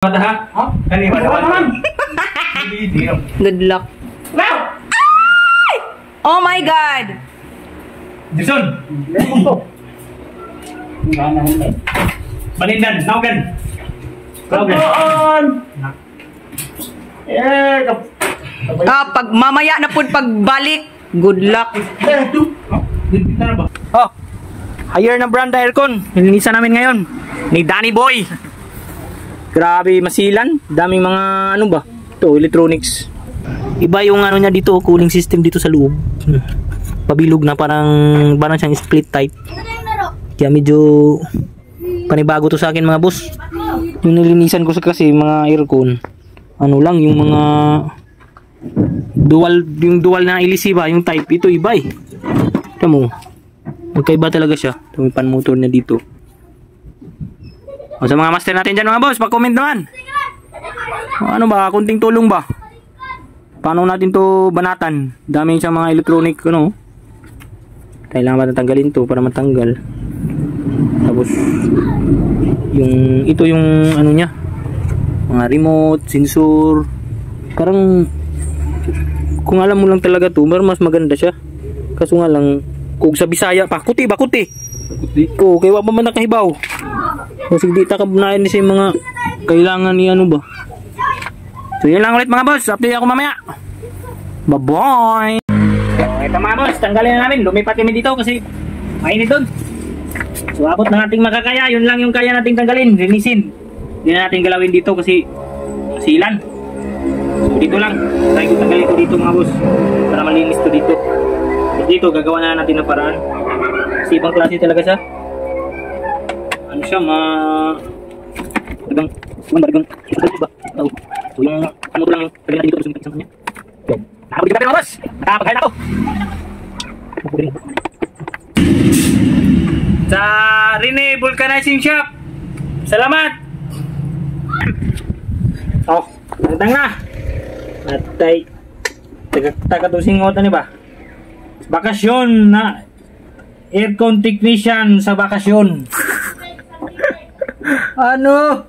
Good luck. Oh my God! Jason! Panindan, naugan! Pag mamaya na po pagbalik, good luck. Oh, hire na brand aircon. Nilinisan namin ngayon ni Danny Boy. Grabe masilan, daming mga ano ba? Ito, electronics. Iba yung ano niya dito, cooling system dito sa loob. Pabilog na parang siyang split type. Kaya medyo panibago to sa akin mga boss. Yung nilinisan ko kasi mga aircon, ano lang yung mga dual na LC ba, yung type ito iba eh. Ito mo. Magkaiba talaga siya. Ito may pan motor niya dito. O sa mga master natin dyan mga boss, pa-comment naman. O, ano ba, kunting tulong ba? Paano natin to banatan? Dami siyang mga electronic, ano. Kailangan ba natanggalin to para matanggal? Tapos, ito yung ano niya. Mga remote, sensor. Parang, kung alam mo lang talaga to, mas maganda siya. Kaso nga lang, kung sa Bisaya pa, kuti. Ko, kaya wag pa man nakahibaw. Kasi di takabunayan niya yung mga kailangan ni ano ba. So yun lang ulit mga boss, update ako mamaya. Bye bye. So ito mga boss, tanggalin na namin. Lumipat kami dito kasi mainit doon. So abot na nating makakaya, yun lang yung kaya nating tanggalin, linisin. Hindi na natin galawin dito kasi silan. So dito lang, try ko tanggalin ko dito mga boss para malinis to dito. So dito gagawa na natin ng paraan. Kasi ibang klase talaga siya. Ano siya, bargang ba? So yung ano lang yung kanya dito yung isang kanya. Nakabalik natin mga boss. Nakapaghain ako. Sa Rene Vulcanizing Shop. Salamat. Oh, tantang na. At ay taga-tusingotan ni ba? Bakasyon na aircon technician sa bakasyon. Ano?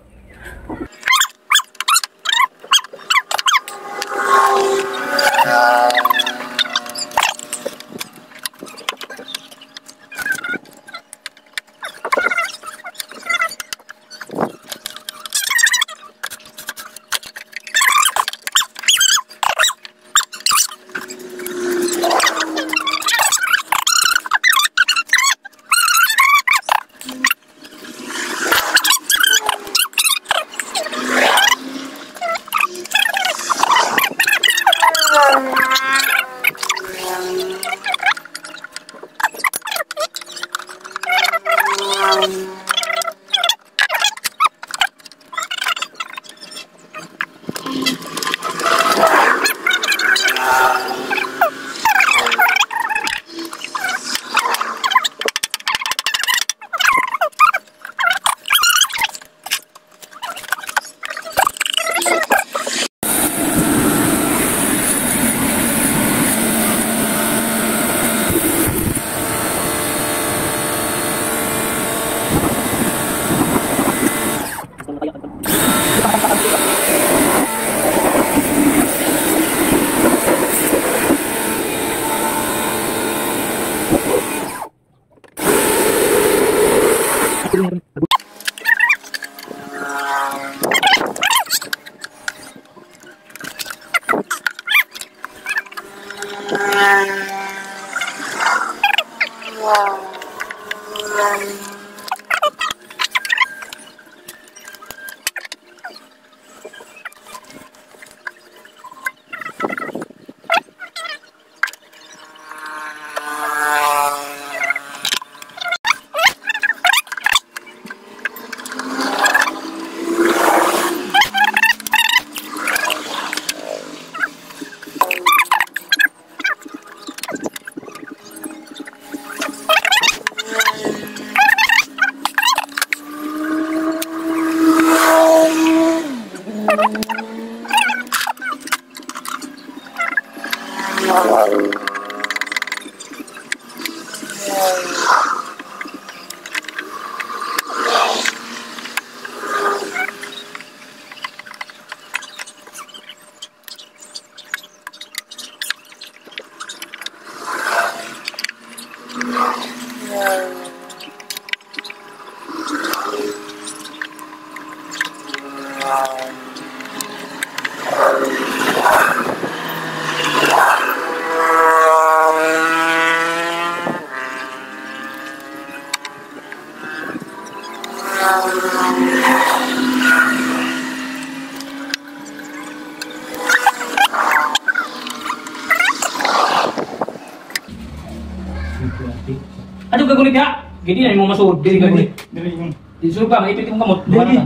ka gulit ha. Gini na mo masud, dili ka gulit. Dili yung. Isur ka, maipit yung kamot. Dili.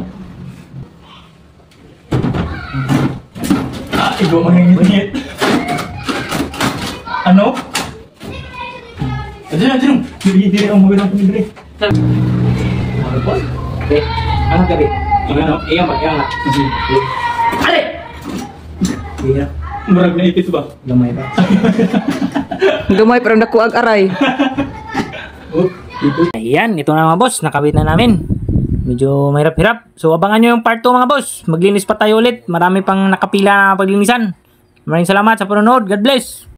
Igo mangingit. Ano? Ayan. Dili ang mga ng pindre. Ano po? Okay. Angat ka rin. Ano? Iyan ba? Iyan nga. Ale! Iya. Murag na ipit ba? Gamay ba? Gamay pero nakuag aray. Oh, ito. Ayan, ito na mga boss. Nakabit na namin. Medyo mahirap-hirap. So abangan nyo yung part 2 mga boss. Maglinis pa tayo ulit. Marami pang nakapila na paglinisan. Maraming salamat sa panonood. God bless!